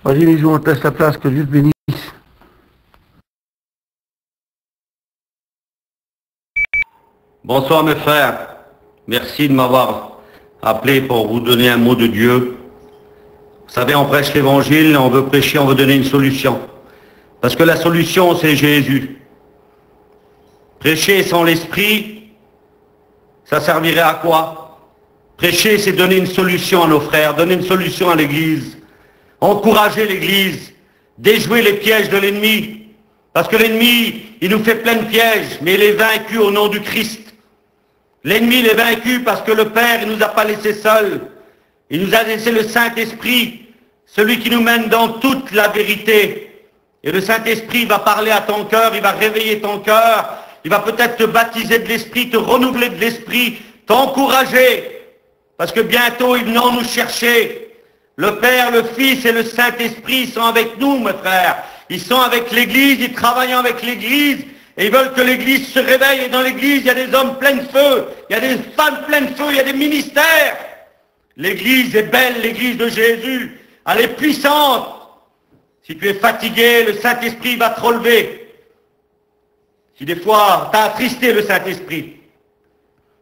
Vas-y les on te laisse la place, que Dieu te bénisse. Bonsoir mes frères, merci de m'avoir appelé pour vous donner un mot de Dieu. Vous savez, on prêche l'évangile, on veut prêcher, on veut donner une solution. Parce que la solution, c'est Jésus. Prêcher sans l'esprit, ça servirait à quoi? Prêcher, c'est donner une solution à nos frères, donner une solution à l'Église, encourager l'Église, déjouer les pièges de l'ennemi. Parce que l'ennemi, il nous fait plein de pièges, mais il est vaincu au nom du Christ. L'ennemi, il est vaincu parce que le Père ne nous a pas laissés seuls. Il nous a laissé le Saint-Esprit, celui qui nous mène dans toute la vérité. Et le Saint-Esprit va parler à ton cœur, il va réveiller ton cœur, il va peut-être te baptiser de l'Esprit, te renouveler de l'Esprit, t'encourager. Parce que bientôt, ils viennent nous chercher. Le Père, le Fils et le Saint-Esprit sont avec nous, mes frères. Ils sont avec l'Église, ils travaillent avec l'Église. Et ils veulent que l'Église se réveille. Et dans l'Église, il y a des hommes pleins de feu. Il y a des femmes pleines de feu. Il y a des ministères. L'Église est belle, l'Église de Jésus. Elle est puissante. Si tu es fatigué, le Saint-Esprit va te relever. Si des fois, tu as attristé le Saint-Esprit,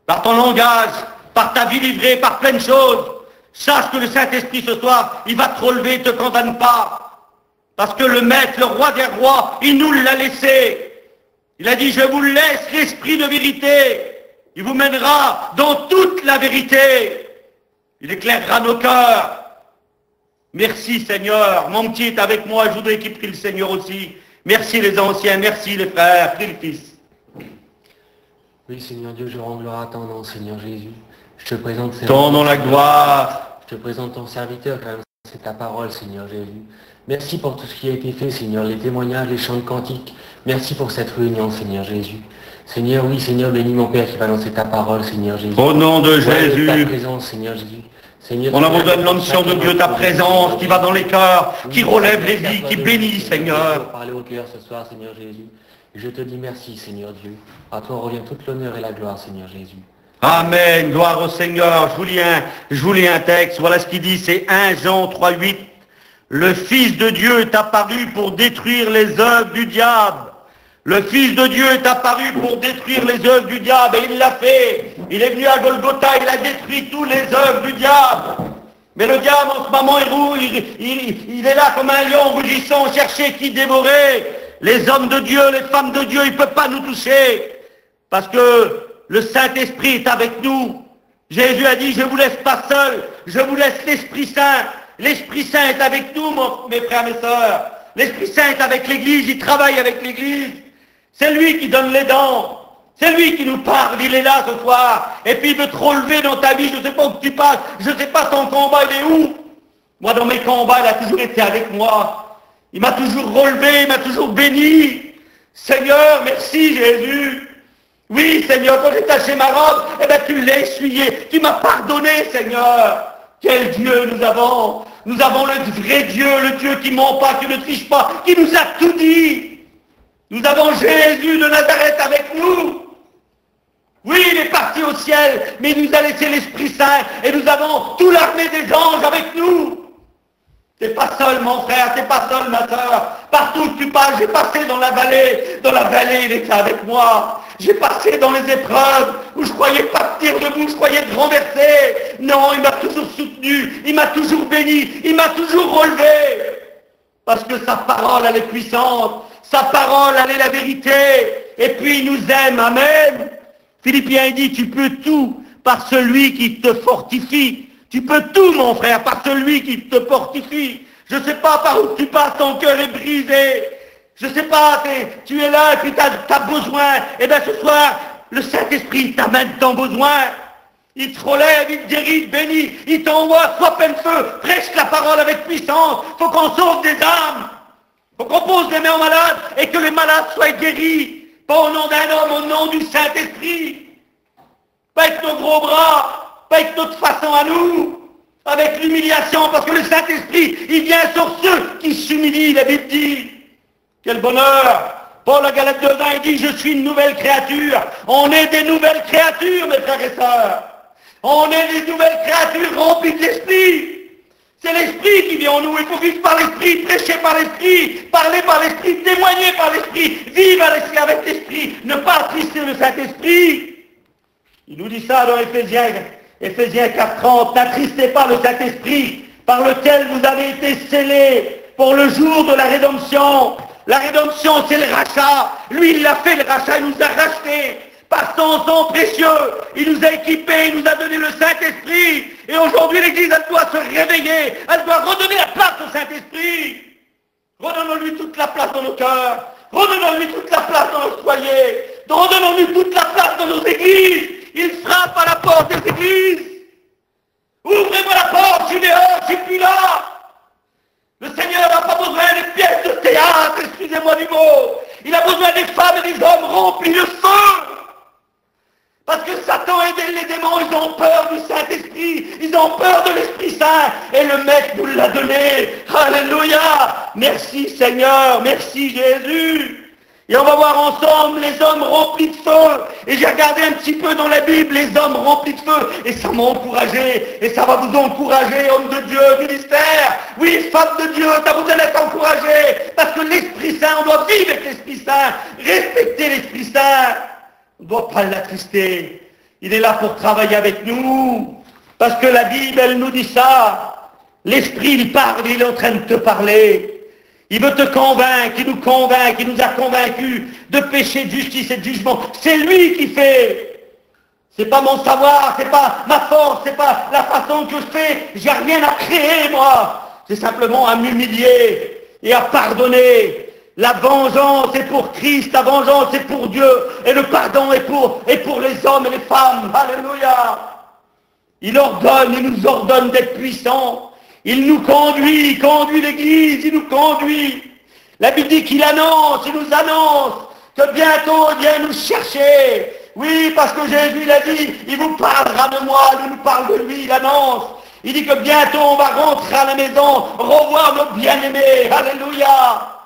par ton langage, par ta vie livrée, par plein de choses, sache que le Saint-Esprit ce soir, il va te relever, il ne te condamne pas. Parce que le Maître, le Roi des rois, il nous l'a laissé. Il a dit, je vous laisse l'Esprit de vérité. Il vous mènera dans toute la vérité. Il éclairera nos cœurs. Merci Seigneur. Mon petit est avec moi. Je voudrais qu'il prie le Seigneur aussi. Merci les anciens. Merci les frères. Prie le Fils. Oui Seigneur Dieu, je rends gloire à ton nom, Seigneur Jésus. Je te présente ton nom la gloire. Je te présente ton serviteur, car c'est ta parole, Seigneur Jésus. Merci pour tout ce qui a été fait, Seigneur, les témoignages, les chants de cantiques. Merci pour cette réunion, Seigneur Jésus. Seigneur, oui, Seigneur, bénis mon Père qui va lancer ta parole, Seigneur Jésus. Au nom de Jésus. Ta présence, Seigneur Jésus. Seigneur, on abandonne l'onction de Dieu, ta présence qui va dans les cœurs, qui relève les vies, qui bénit, Seigneur. Parler au cœur ce soir, Seigneur Jésus. Je te dis merci, Seigneur Dieu. À toi revient toute l'honneur et la gloire, Seigneur Jésus. Amen, gloire au Seigneur. Je vous lis un texte, voilà ce qu'il dit, c'est 1 Jean 3,8. Le Fils de Dieu est apparu pour détruire les œuvres du diable. Le Fils de Dieu est apparu pour détruire les œuvres du diable, et il l'a fait. Il est venu à Golgotha, il a détruit toutes les œuvres du diable. Mais le diable, en ce moment, il est là comme un lion rugissant, chercher qui dévorer. Les hommes de Dieu, les femmes de Dieu, il ne peut pas nous toucher. Parce que le Saint-Esprit est avec nous. Jésus a dit, je ne vous laisse pas seul, je vous laisse l'Esprit Saint. L'Esprit Saint est avec nous, mes frères, mes sœurs. L'Esprit Saint est avec l'Église, il travaille avec l'Église. C'est lui qui donne les dents. C'est lui qui nous parle, il est là ce soir. Et puis il veut te relever dans ta vie, je ne sais pas où tu passes, je ne sais pas ton combat, il est où. Moi, dans mes combats, il a toujours été avec moi. Il m'a toujours relevé, il m'a toujours béni. Seigneur, merci Jésus. Oui, Seigneur, quand j'ai taché ma robe, eh bien tu l'as essuyé, tu m'as pardonné, Seigneur. Quel Dieu nous avons. Nous avons le vrai Dieu, le Dieu qui ment pas, qui ne triche pas, qui nous a tout dit. Nous avons Jésus de Nazareth avec nous. Oui, il est parti au ciel, mais il nous a laissé l'Esprit Saint et nous avons toute l'armée des anges avec nous. T'es pas seul, mon frère, t'es pas seul, ma soeur. Partout où tu passes, j'ai passé dans la vallée. Dans la vallée, il était avec moi. J'ai passé dans les épreuves où je croyais pas tenir debout, je croyais te renverser. Non, il m'a toujours soutenu, il m'a toujours béni, il m'a toujours relevé. Parce que sa parole, elle est puissante. Sa parole, elle est la vérité. Et puis, il nous aime. Amen. Philippiens dit, tu peux tout par celui qui te fortifie. Tu peux tout, mon frère, par celui qui te fortifie. Je ne sais pas par où tu passes, ton cœur est brisé. Je ne sais pas, tu es là et puis tu as besoin. Eh bien, ce soir, le Saint-Esprit t'amène ton besoin. Il te relève, il te guérit, il te bénit, il t'envoie, sois plein de feu, prêche la parole avec puissance. Il faut qu'on sauve des âmes. Il faut qu'on pose les mains aux malades et que les malades soient guéris. Pas au nom d'un homme, au nom du Saint-Esprit. Pas avec nos gros bras. Pas avec notre façon à nous, avec l'humiliation, parce que le Saint-Esprit, il vient sur ceux qui s'humilient, la Bible dit. Quel bonheur. Paul à Galates 2:20, il dit, je suis une nouvelle créature. On est des nouvelles créatures, mes frères et sœurs. On est des nouvelles créatures remplies de l'Esprit. C'est l'Esprit qui vit en nous. Il faut vivre par l'Esprit, prêcher par l'Esprit, parler par l'Esprit, témoigner par l'Esprit, vivre avec l'Esprit, ne pas attrister le Saint-Esprit. Il nous dit ça dans Éphésiens 4:30. N'attristez pas le Saint-Esprit par lequel vous avez été scellés pour le jour de la rédemption. La rédemption, c'est le rachat. Lui, il a fait le rachat, il nous a rachetés. Par son sang précieux, il nous a équipés, il nous a donné le Saint-Esprit. Et aujourd'hui, l'Église, elle doit se réveiller, elle doit redonner la place au Saint-Esprit. Redonnons-lui toute la place dans nos cœurs, redonnons-lui toute la place dans nos foyers, redonnons-lui toute la place dans nos églises. Il frappe à la porte des églises. Ouvrez-moi la porte, je suis dehors, je suis plus là. Le Seigneur n'a pas besoin des pièces de théâtre, excusez-moi du mot. Il a besoin des femmes et des hommes remplis de feu. Parce que Satan et les démons, ils ont peur du Saint-Esprit, ils ont peur de l'Esprit Saint, et le Maître nous l'a donné. Alléluia. Merci Seigneur, merci Jésus. Et on va voir ensemble les hommes remplis de feu. Et j'ai regardé un petit peu dans la Bible, les hommes remplis de feu, et ça m'a encouragé, et ça va vous encourager, hommes de Dieu, ministère. Oui, femmes de Dieu, ça vous d'être encouragé, parce que l'Esprit Saint, on doit vivre avec l'Esprit Saint, respecter l'Esprit Saint. On ne doit pas l'attrister. Il est là pour travailler avec nous. Parce que la Bible, elle nous dit ça. L'Esprit, il parle, il est en train de te parler. Il veut te convaincre, il nous a convaincus de péché, de justice et de jugement. C'est lui qui fait. C'est pas mon savoir, c'est pas ma force, c'est pas la façon que je fais. J'ai rien à créer, moi. C'est simplement à m'humilier et à pardonner. La vengeance est pour Christ, la vengeance est pour Dieu, et le pardon est pour les hommes et les femmes. Alléluia. Il nous ordonne d'être puissants. Il nous conduit, il conduit l'Église, il nous conduit. La Bible dit qu'il annonce, il nous annonce que bientôt il vient nous chercher. Oui, parce que Jésus l'a dit, il vous parlera de moi, il nous parle de lui, il annonce. Il dit que bientôt on va rentrer à la maison, revoir nos bien-aimés. Alléluia.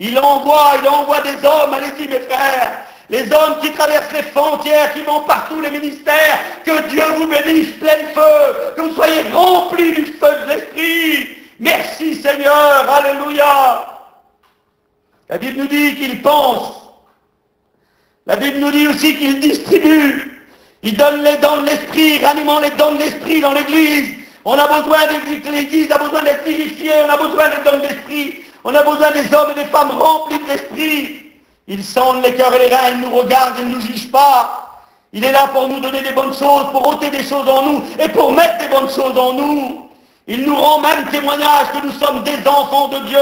Il envoie des hommes, allez-y mes frères, les hommes qui traversent les frontières, qui vont partout, les ministères, que Dieu vous bénisse plein de feu, que vous soyez remplis du feu de l'Esprit. Merci Seigneur, alléluia. La Bible nous dit qu'il pense, la Bible nous dit aussi qu'il distribue, il donne les dons de l'Esprit, ranimant les dons de l'Esprit dans l'Église. On a besoin de l'Église, a besoin d'être vivifiée, on a besoin des dons de l'Esprit. On a besoin des hommes et des femmes remplis de l'Esprit. Il sonde les cœurs et les reins, il nous regarde, il ne nous juge pas. Il est là pour nous donner des bonnes choses, pour ôter des choses en nous et pour mettre des bonnes choses en nous. Il nous rend même témoignage que nous sommes des enfants de Dieu.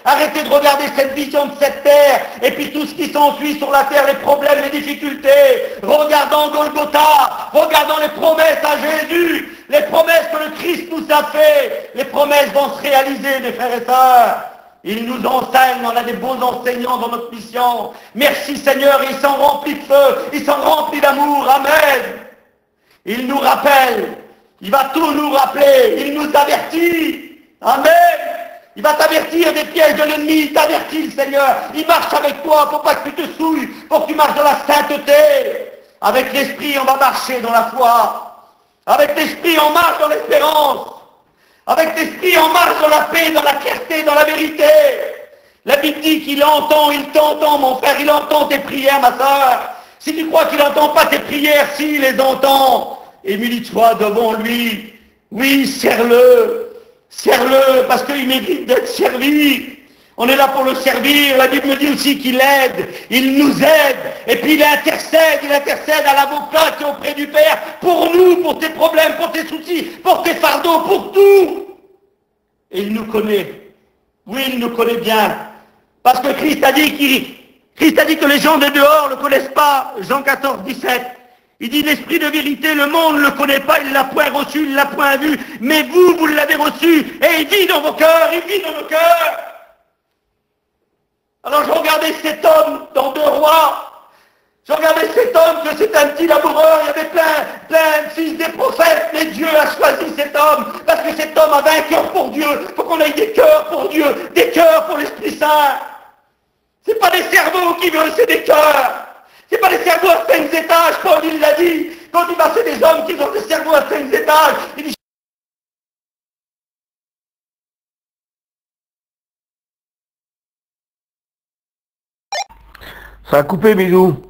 Arrêtez de regarder cette vision de cette terre et puis tout ce qui s'ensuit sur la terre, les problèmes, les difficultés. Regardons Golgotha, regardons les promesses à Jésus, les promesses que le Christ nous a fait. Les promesses vont se réaliser, mes frères et sœurs. Il nous enseigne, on a des beaux enseignants dans notre mission. Merci Seigneur, ils sont remplis de feu, ils sont remplis d'amour, amen. Il nous rappelle, il va tout nous rappeler, il nous avertit, amen. Il va t'avertir des pièges de l'ennemi, il t'avertit le Seigneur. Il marche avec toi pour pas que tu te souilles, pour que tu marches dans la sainteté. Avec l'Esprit, on va marcher dans la foi. Avec l'Esprit, on marche dans l'espérance. Avec l'Esprit, on marche dans la paix, dans la clarté, dans la vérité. La Bible dit qu'il entend, il t'entend, mon frère, il entend tes prières, ma soeur. Si tu crois qu'il n'entend pas tes prières, s'il les entend, humilie-toi devant lui. Oui, serre-le, parce qu'il mérite d'être servi. On est là pour le servir. La Bible me dit aussi qu'il aide, il nous aide, et puis il intercède à l'avocat qui est auprès du Père, pour nous, pour tes problèmes, pour tes soucis, pour tes fardeaux, pour tout. Et il nous connaît. Oui, il nous connaît bien. Parce que Christ a dit que les gens de dehors ne le connaissent pas. Jean 14, 17. Il dit l'esprit de vérité, le monde ne le connaît pas, il ne l'a point reçu, il ne l'a point vu, mais vous l'avez reçu, et il vit dans vos cœurs, il vit dans nos cœurs. Alors je regardais cet homme dans 2 Rois, je regardais cet homme que c'est un petit laboureur, il y avait plein de fils des prophètes, mais Dieu a choisi cet homme, parce que cet homme avait un cœur pour Dieu. Il faut qu'on ait des cœurs pour Dieu, des cœurs pour l'Esprit Saint. C'est pas des cerveaux qui veulent, c'est des cœurs. C'est pas des cerveaux à 5 étages, Paul il l'a dit. Quand il passait des hommes qui ont des cerveaux à 5 étages, il dit Ça a coupé, bisous.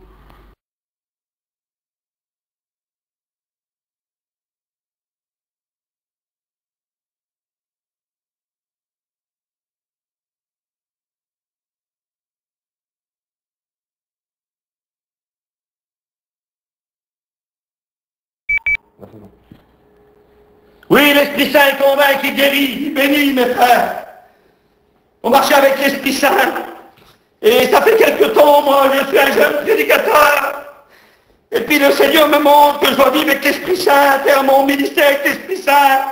Oui, l'Esprit Saint est convaincu, il guérit, il bénit, mes frères. On marchait avec l'Esprit Saint. Et ça fait quelque temps, moi, je suis un jeune prédicateur. Et puis le Seigneur me montre que je dois vivre avec l'Esprit Saint, faire mon ministère avec l'Esprit Saint.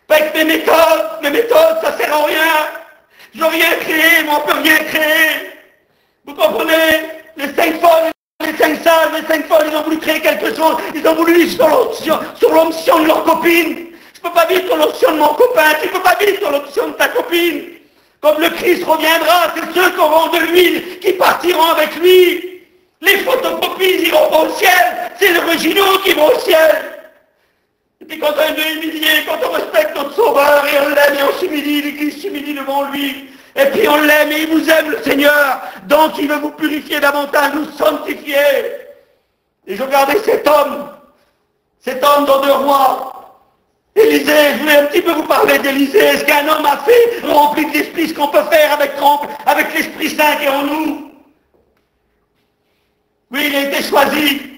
Pas avec mes méthodes, ça sert à rien. Je n'ai rien créé, moi, on ne peut rien créer. Vous comprenez? Les 5 folles, les 5 sages, les 5 folles, ils ont voulu créer quelque chose. Ils ont voulu vivre sur l'onction de leur copine. Je ne peux pas vivre sur l'onction de mon copain, tu ne peux pas vivre sur l'onction de ta copine. Comme le Christ reviendra, c'est ceux qui auront de l'huile qui partiront avec lui. Les photocopies iront au ciel, c'est les originaux qui vont au ciel. Et puis quand on est humilié, quand on respecte notre Sauveur et on l'aime et on s'humilie, l'Église s'humilie devant lui. Et puis on l'aime et il vous aime le Seigneur, donc il veut vous purifier davantage, vous sanctifier. Et je regardais cet homme dans 2 Rois. Élisée, je voulais un petit peu vous parler d'Élisée, ce qu'un homme a fait, rempli de l'Esprit, ce qu'on peut faire avec l'Esprit Saint qui est en nous. Oui, il a été choisi.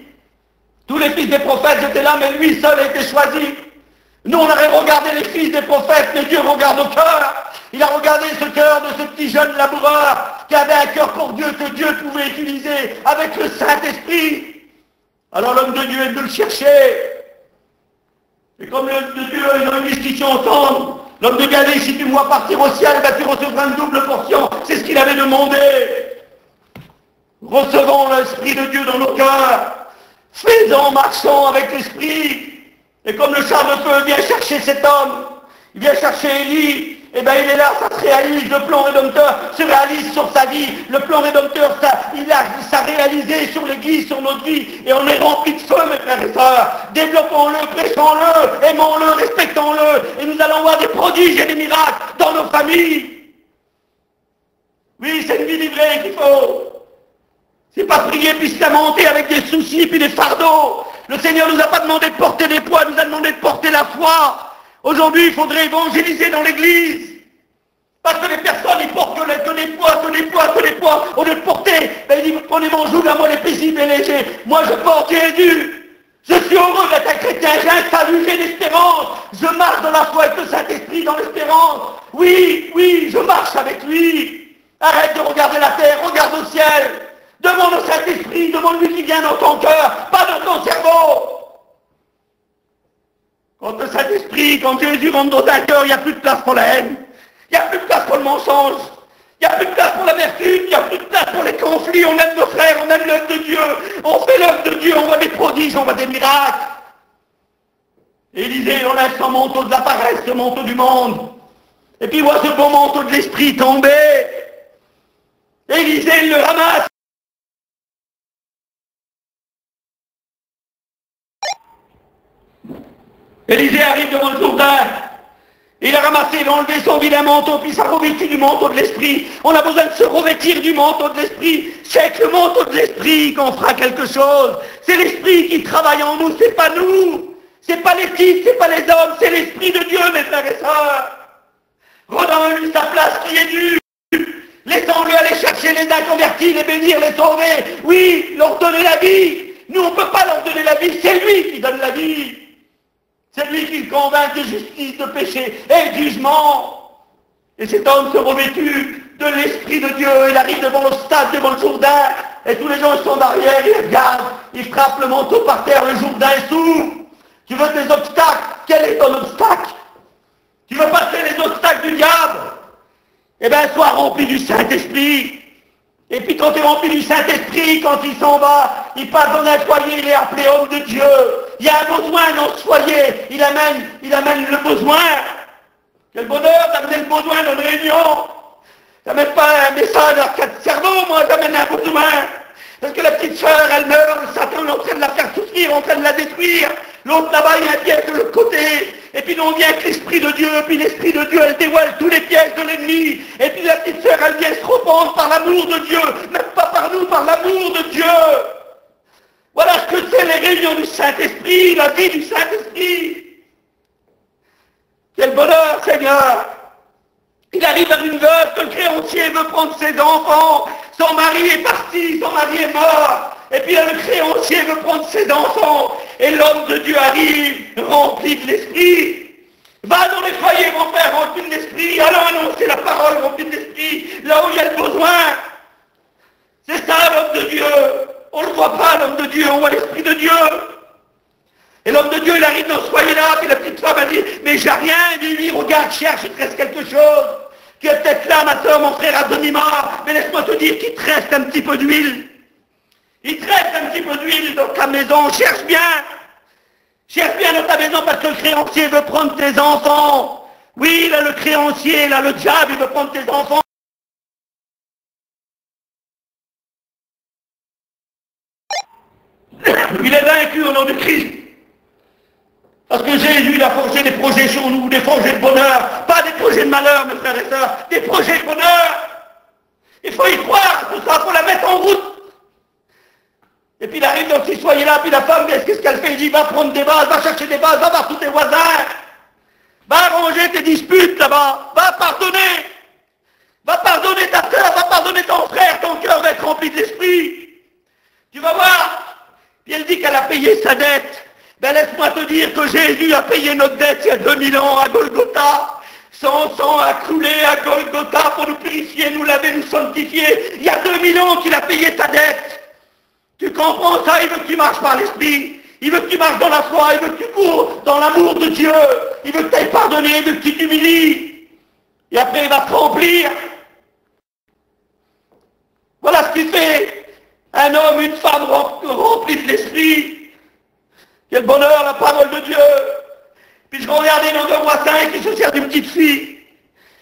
Tous les fils des prophètes étaient là, mais lui seul a été choisi. Nous, on aurait regardé les fils des prophètes, mais Dieu regarde au cœur. Il a regardé ce cœur de ce petit jeune laboureur qui avait un cœur pour Dieu, que Dieu pouvait utiliser avec le Saint-Esprit. Alors l'homme de Dieu est venu le chercher. Et comme l'homme de Dieu, ils ont une discussion ensemble. L'homme de Dieu a dit, si tu me vois partir au ciel, ben tu recevras une double portion. C'est ce qu'il avait demandé. Recevons l'Esprit de Dieu dans nos cœurs. Faisons, marchons avec l'Esprit. Et comme le char de feu vient chercher cet homme, il vient chercher Élie, et bien il est là, ça se réalise, le plan rédempteur se réalise sur sa vie, le plan rédempteur, ça réalisé sur l'Église, sur notre vie, et on est rempli de feu, mes frères et sœurs. Développons-le, prêchons-le, aimons-le, respectons-le, et nous allons voir des prodiges et des miracles dans nos familles. Oui, c'est une vie livrée qu'il faut. C'est pas prier puis se lamenter avec des soucis puis des fardeaux. Le Seigneur ne nous a pas demandé de porter des poids, il nous a demandé de porter la foi. Aujourd'hui, il faudrait évangéliser dans l'Église. Parce que les personnes, ils portent que des poids. Au lieu de porter, ben, ils disent, prenez mon joug, à moi les paisibles et légers. Moi, je porte Jésus. Je suis heureux d'être un chrétien, j'ai un salut, j'ai l'espérance. Je marche dans la foi avec le Saint-Esprit, dans l'espérance. Oui, je marche avec lui. Arrête de regarder la terre, regarde au ciel. Demande au Saint-Esprit, demande-lui qui vient dans ton cœur, pas dans ton cerveau. Quand le Saint-Esprit, quand Jésus rentre dans un cœur, il n'y a plus de place pour la haine. Il n'y a plus de place pour le mensonge. Il n'y a plus de place pour l'amertume. Il n'y a plus de place pour les conflits. On aime nos frères, on aime l'œuvre de Dieu. On fait l'œuvre de Dieu, on voit des prodiges, on voit des miracles. Élisée, on lève son manteau de la paresse, ce manteau du monde. Et puis il voit ce beau manteau de l'esprit tomber. Élisée, il le ramasse. Élisée arrive devant le Jourdain. Il a ramassé, il a enlevé son vilain manteau, puis il s'est revêtu du manteau de l'esprit. On a besoin de se revêtir du manteau de l'esprit. C'est avec le manteau de l'esprit qu'on fera quelque chose. C'est l'esprit qui travaille en nous, c'est pas nous. C'est pas les titres, c'est pas les hommes, c'est l'esprit de Dieu, mes frères et sœurs. Redonne-lui sa place qui est due. Laissons-le aller chercher les inconvertis, les bénir, les sauver. Oui, leur donner la vie. Nous, on ne peut pas leur donner la vie, c'est lui qui donne la vie. C'est lui qui le convainc de justice, de péché et de jugement. Et cet homme se revêtu de l'Esprit de Dieu. Il arrive devant le stade, devant le Jourdain. Et tous les gens sont derrière, ils regardent. Ils frappent le manteau par terre, le Jourdain s'ouvre. Tu veux des obstacles? Quel est ton obstacle? Tu veux passer les obstacles du diable? Eh bien, sois rempli du Saint-Esprit. Et puis quand tu es rempli du Saint-Esprit, quand il s'en va, il passe dans un foyer, il est appelé homme de Dieu. Il y a un besoin dans ce foyer, il amène le besoin. Quel bonheur d'amener le besoin dans une réunion. J'amène pas un message à 4 cerveaux, moi j'amène un besoin. Parce que la petite sœur, elle meurt, le Satan est en train de la faire souffrir, en train de la détruire. L'autre là-bas, il y a un piège de l'autre côté. Et puis nous on vient avec l'Esprit de Dieu, puis l'Esprit de Dieu, elle dévoile tous les pièges de l'ennemi. Et puis la petite sœur, elle vient se répandre par l'amour de Dieu, même pas par nous, par l'amour de Dieu. Voilà ce que c'est les réunions du Saint-Esprit, la vie du Saint-Esprit. Quel bonheur, Seigneur! Il arrive à une veuve que le créancier veut prendre ses enfants. Son mari est parti, son mari est mort. Et puis là, le créancier veut prendre ses enfants. Et l'homme de Dieu arrive, rempli de l'Esprit. Va dans les foyers, mon père, rempli de l'Esprit. Allons annoncer la parole, rempli de l'Esprit. Là où il y a le besoin. C'est ça, l'homme de Dieu. On ne le voit pas, l'homme de Dieu, on voit l'Esprit de Dieu. Et l'homme de Dieu, il arrive dans ce foyer-là, puis la petite femme a dit, mais j'ai rien, il dit, regarde, cherche, il te reste quelque chose. Tu es peut-être là, ma soeur, mon frère, à demi-mort, mais laisse-moi te dire qu'il te reste un petit peu d'huile. Il te reste un petit peu d'huile dans ta maison, cherche bien. Cherche bien dans ta maison parce que le créancier veut prendre tes enfants. Oui, là, le créancier, là, le diable, il veut prendre tes enfants. Il est vaincu au nom de Christ. Parce que Jésus, il a forgé des projets sur nous, des projets de bonheur, pas des projets de malheur, mes frères et sœurs, des projets de bonheur. Il faut y croire, tout ça, il faut la mettre en route. Et puis il arrive dans ce foyer-là, puis la femme, qu'est-ce qu'elle fait? Il dit, va prendre des vases, va chercher des vases, va voir tous tes voisins, va arranger tes disputes là-bas, va pardonner ta sœur, va pardonner ton frère, ton cœur va être rempli de l'esprit. Tu vas voir. Puis elle dit qu'elle a payé sa dette. Ben laisse-moi te dire que Jésus a payé notre dette il y a 2000 ans à Golgotha. Son sang a coulé à Golgotha pour nous purifier, nous laver, nous sanctifier. Il y a 2000 ans qu'il a payé ta dette. Tu comprends ça? Il veut que tu marches par l'esprit. Il veut que tu marches dans la foi. Il veut que tu cours dans l'amour de Dieu. Il veut que tu ailles pardonner. Il veut que tu t'humilies. Et après, il va te remplir. Voilà ce qu'il fait. Un homme, une femme remplis de l'esprit. Quel bonheur, la parole de Dieu. Puis je regardais dans 2 Rois 5, il se sert d'une petite fille.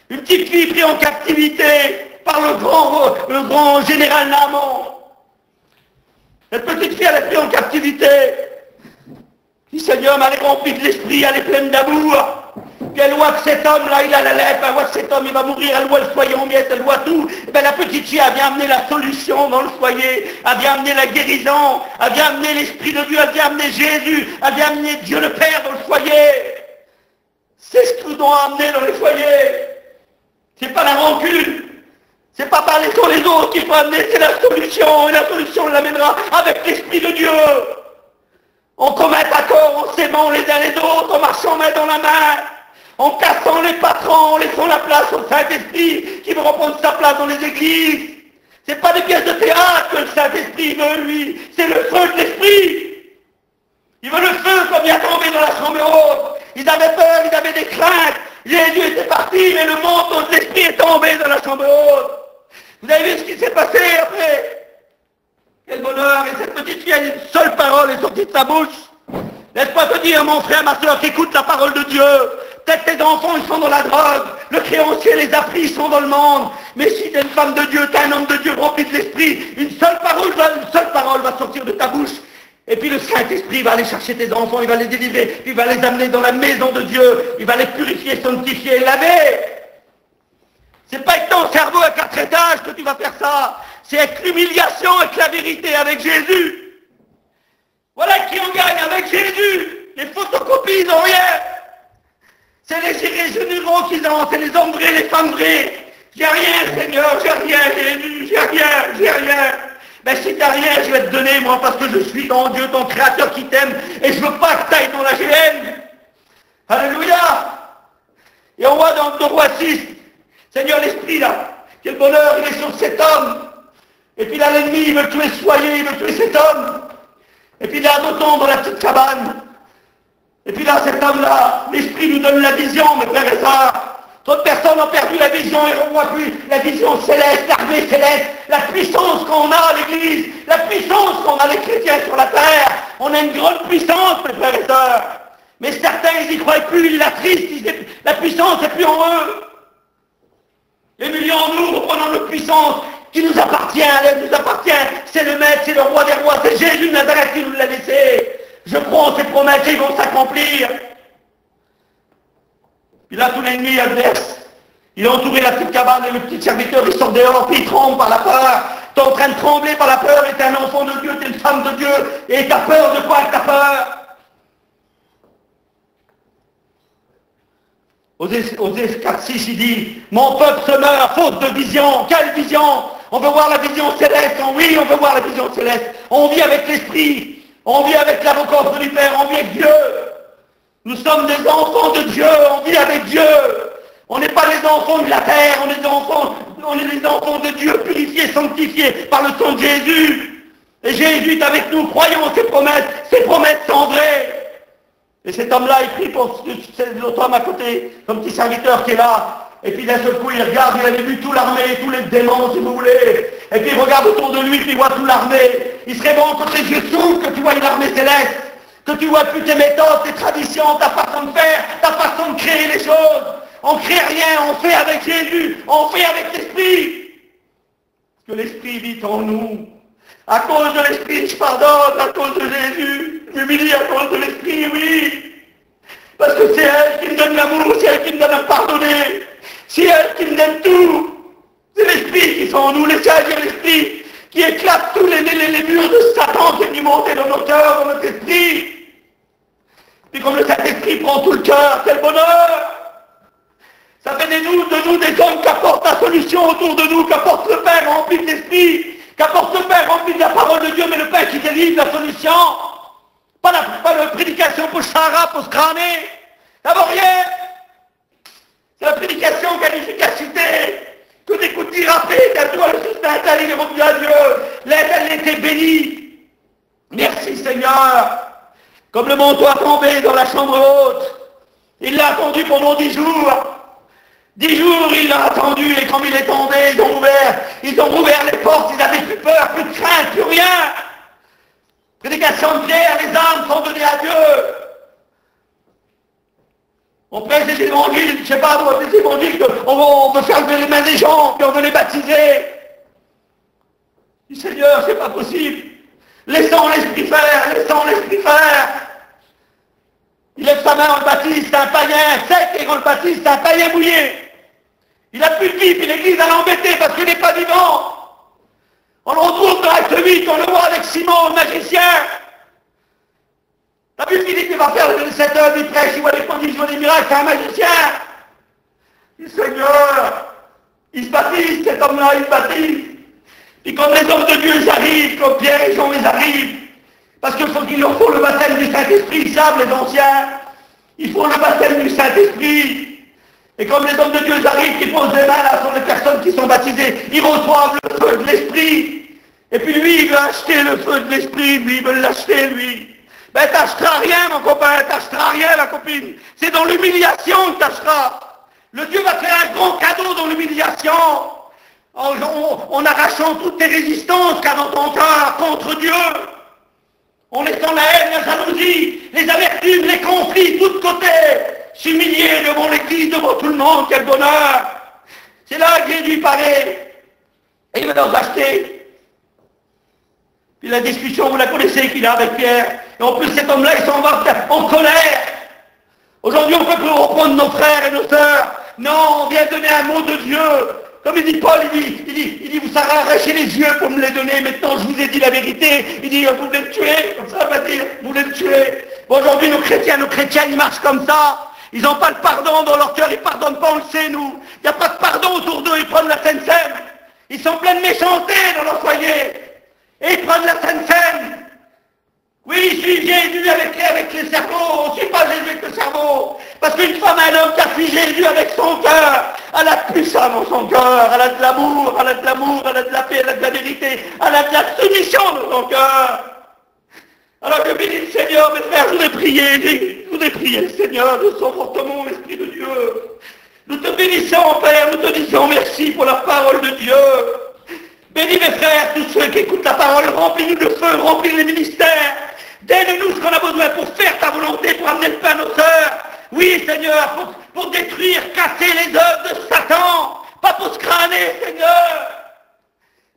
Une petite fille prise en captivité par le grand général Naaman. Cette petite fille, elle est prise en captivité. Puis Seigneur, elle est remplie de l'esprit, elle est pleine d'amour. Puis elle voit que cet homme-là, il a la lèpre, elle voit que cet homme, il va mourir, elle voit le foyer en miettes, elle voit tout. Et bien la petite fille, elle vient amener la solution dans le foyer, elle vient amener la guérison, elle vient amener l'Esprit de Dieu, elle vient amener Jésus, elle vient amener Dieu le Père dans le foyer. C'est ce que nous devons amener dans les foyers. C'est pas la rancune. C'est pas parler sur les autres qu'il faut amener, c'est la solution. Et la solution, on l'amènera avec l'Esprit de Dieu. En commun accord, en s'aimant les uns les autres, en marchant main dans la main. En cassant les patrons, en laissant la place au Saint-Esprit qui veut reprendre sa place dans les églises. C'est pas des pièces de théâtre que le Saint-Esprit veut, lui. C'est le feu de l'Esprit. Il veut le feu comme il a tombé dans la chambre haute. Ils avaient peur, ils avaient des craintes. Jésus était parti, mais le manteau de l'Esprit est tombé dans la chambre haute. Vous avez vu ce qui s'est passé après? Quel bonheur. Et cette petite fille, une seule parole est sortie de sa bouche. Laisse-moi te dire, mon frère, ma soeur, qu'écoute la parole de Dieu. Peut-être tes enfants, ils sont dans la drogue. Le créancier les a pris, ils sont dans le monde. Mais si tu es une femme de Dieu, tu es un homme de Dieu rempli de l'esprit, une seule parole va sortir de ta bouche. Et puis le Saint-Esprit va aller chercher tes enfants, il va les délivrer, puis il va les amener dans la maison de Dieu. Il va les purifier, sanctifier, laver. C'est pas avec ton cerveau à 4 étages que tu vas faire ça. C'est avec l'humiliation, avec la vérité, avec Jésus. Voilà qui en gagne avec Jésus. Les photocopies, ils n'ont rien. C'est les irrégénéraux qu'ils ont, c'est les hommes vrais, les femmes vraies. J'ai rien, Seigneur, j'ai rien, Jésus, j'ai rien. Mais si t'as rien, je vais te donner, moi, parce que je suis ton Dieu, ton Créateur qui t'aime, et je veux pas que t'ailles dans la géhenne. Alléluia. Et on voit dans 2 Rois 6, Seigneur, l'Esprit, là, quel bonheur, il est sur cet homme. Et puis là, l'ennemi, il veut tuer ce foyer, il veut tuer cet homme. Et puis là, d'autant dans la petite cabane. Et puis là, cet homme-là, l'Esprit nous donne la vision, mes frères et sœurs. D'autres personnes ont perdu la vision et ne voient plus la vision céleste, l'armée céleste, la puissance qu'on a à l'Église, la puissance qu'on a les chrétiens sur la terre. On a une grande puissance, mes frères et sœurs. Mais certains, ils n'y croient plus, ils l'attristent, la puissance n'est plus en eux. Les millions en nous, reprenons notre puissance qui nous appartient, elle nous appartient. C'est le Maître, c'est le Roi des Rois, c'est Jésus de Nazareth qui nous l'a laissé. Je crois en ces promesses, ils vont s'accomplir. Puis là, tout l'ennemi adverse, il a entouré la petite cabane et le petit serviteur, il sort dehors, puis il tremble par la peur. T'es en train de trembler par la peur, et t'es un enfant de Dieu, t'es une femme de Dieu, et t'as peur de quoi? T'as peur? Osée 4:6, il dit, mon peuple se meurt faute de vision. Quelle vision? On veut voir la vision céleste. Oui, on veut voir la vision céleste. On vit avec l'Esprit. On vit avec la reconnaissance du Père. On vit avec Dieu. Nous sommes des enfants de Dieu. On vit avec Dieu. On n'est pas les enfants de la terre. On est les enfants de Dieu, purifiés, sanctifiés par le sang de Jésus. Et Jésus est avec nous. Croyons en ses promesses sont vraies. Et cet homme-là, il prie pour l'autre homme à côté, comme petit serviteur qui est là. Et puis d'un seul coup, il regarde, il avait vu toute l'armée, tous les démons, si vous voulez. Et puis il regarde autour de lui, puis il voit toute l'armée. Il serait bon que tes yeux s'ouvrent, que tu vois une armée céleste, que tu vois plus tes méthodes, tes traditions, ta façon de faire, ta façon de créer les choses. On ne crée rien, on fait avec Jésus, on fait avec l'Esprit. Parce que l'Esprit vit en nous. À cause de l'Esprit, je pardonne, à cause de Jésus. Je m'humilie à cause de l'Esprit, oui. Parce que c'est elle qui me donne l'amour, c'est elle qui me donne à pardonner. C'est elle qui me donne tout. C'est l'Esprit qui sont en nous, laissez-dire l'Esprit qui éclate tous les murs de Satan qui est venu monter dans nos cœurs, dans notre esprit. Puis comme le Saint-Esprit prend tout le cœur, quel bonheur. Ça fait de nous des hommes qui apportent la solution autour de nous, qui apportent le Père rempli de l'Esprit, qui apporte le Père rempli de la parole de Dieu, mais le Père qui délivre la solution. Pas la prédication pour Chara, pour se crâner. Ça vaut rien. C'est la prédication qui a l'efficacité. Que des coups de tir rapides, à toi le Fils d'un il est revenu à Dieu. Elle était bénie. Merci Seigneur. Comme le manteau a tombé dans la chambre haute, il l'a attendu pendant 10 jours. 10 jours, il l'a attendu, et comme il est tombé, ils ont rouvert les portes, ils n'avaient plus peur, plus de crainte, plus rien. Prédication de Pierre, les âmes sont données à Dieu. On prêche des évangiles, je ne sais pas, des évangiles, on veut faire lever les mains des gens, puis on veut les baptiser. Je dis, Seigneur, c'est pas possible. Laissons l'Esprit faire, laissons l'Esprit faire. Il lève sa main, on le baptise, c'est un païen sec, et on le baptise, c'est un païen mouillé. Il n'a plus de vie, puis l'Église a l'embêté parce qu'il n'est pas vivant. On le retrouve dans Acte 8, on le voit avec Simon, le magicien. T'as vu Philippe, il va faire cette œuvre, il prêche, il voit des conditions, des miracles, c'est un magicien. Il dit, Seigneur, il se baptise, cet homme-là, il se baptise. Puis comme les hommes de Dieu, ils arrivent, comme Pierre et Jean, ils arrivent. Parce qu'il leur faut le baptême du Saint-Esprit, ils savent, les anciens. Il faut le baptême du Saint-Esprit. Et comme les hommes de Dieu arrivent, qui posent les mains là sur les personnes qui sont baptisées, ils reçoivent le feu de l'Esprit. Et puis lui, il veut acheter le feu de l'Esprit, lui, il veut l'acheter, lui. Ben t'achèteras rien, mon copain, t'achèteras rien, ma copine. C'est dans l'humiliation que t'achèteras. Le Dieu va faire un grand cadeau dans l'humiliation. En arrachant toutes tes résistances qu'a dans ton cœur contre Dieu. En laissant la haine, la jalousie, les amertumes, les conflits, tous de côté. S'humilier devant l'Église, devant tout le monde, quel bonheur. C'est là que Jésus paraît. Et il va nous acheter. Puis la discussion, vous la connaissez qu'il a avec Pierre. Et en plus, cet homme-là, il s'en va en colère. Aujourd'hui, on ne peut plus reprendre nos frères et nos sœurs. Non, on vient donner un mot de Dieu. Comme il dit Paul, il dit, vous savez arracher les yeux pour me les donner. Maintenant, je vous ai dit la vérité. Il dit, vous voulez me tuer. Comme ça, on va dire, vous voulez me tuer. Bon, aujourd'hui, nos chrétiens, ils marchent comme ça. Ils n'ont pas de pardon dans leur cœur. Ils ne pardonnent pas, on le sait, nous. Il n'y a pas de pardon autour d'eux. Ils prennent la Sainte Seine. Ils sont pleins de méchanceté dans leur foyer. Et ils prennent la Sainte Seine. Oui, je suis Jésus avec les cerveaux. On ne suit pas Jésus avec le cerveau. Parce qu'une femme, un homme qui a suivi Jésus avec son cœur, elle a plus ça dans son cœur. Elle a de l'amour, elle a de l'amour, elle a de la paix, elle a de la vérité. Elle a de la soumission dans son cœur. Alors je bénis le Seigneur, mes frères, je voudrais prier le Seigneur de son fortement, l'Esprit de Dieu. Nous te bénissons, Père, nous te disons merci pour la parole de Dieu. Bénis mes frères, tous ceux qui écoutent la parole, remplis-nous de feu, remplis les ministères. Donne-nous ce qu'on a besoin pour faire ta volonté, pour amener le pain à nos sœurs. Oui, Seigneur, pour détruire, casser les œuvres de Satan, pas pour se crâner, Seigneur.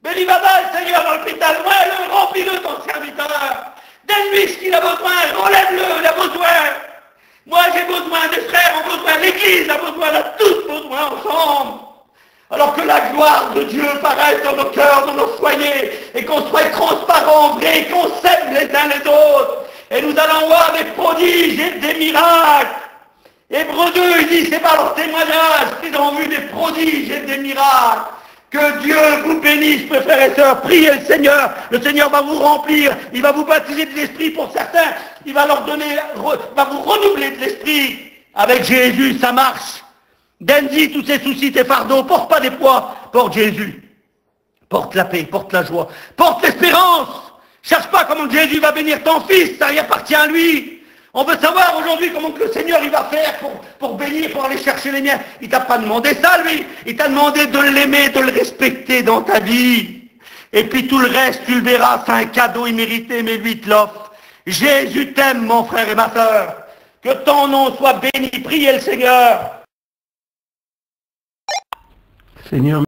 Bénis Babal, Seigneur, dans l'hôpital, ouais, remplis-le ton serviteur. Donne-lui ce qu'il a besoin, relève-le, il a besoin. Moi, j'ai besoin, des frères ont besoin, l'Église l'Église a besoin, a tous besoin ensemble. Alors que la gloire de Dieu paraisse dans nos cœurs, dans nos foyers, et qu'on soit transparents, vrais, qu'on s'aime les uns les autres. Et nous allons voir des prodiges et des miracles. Hébreux 2, il dit, c'est par leur témoignage qu'ils ont vu des prodiges et des miracles. Que Dieu vous bénisse, mes frères et sœurs. Priez le Seigneur va vous remplir, il va vous baptiser de l'Esprit pour certains, il va leur donner, va vous renouveler de l'Esprit. Avec Jésus, ça marche. Donne-y tous tes soucis, tes fardeaux, porte pas des poids, porte Jésus. Porte la paix, porte la joie, porte l'espérance. Cherche pas comment Jésus va bénir ton fils, ça y appartient à lui. On veut savoir aujourd'hui comment que le Seigneur il va faire pour bénir, pour aller chercher les miens. Il t'a pas demandé ça, lui. Il t'a demandé de l'aimer, de le respecter dans ta vie. Et puis tout le reste, tu le verras, c'est un cadeau immérité, mais lui te l'offre. Jésus t'aime, mon frère et ma sœur. Que ton nom soit béni. Priez le Seigneur. Seigneur,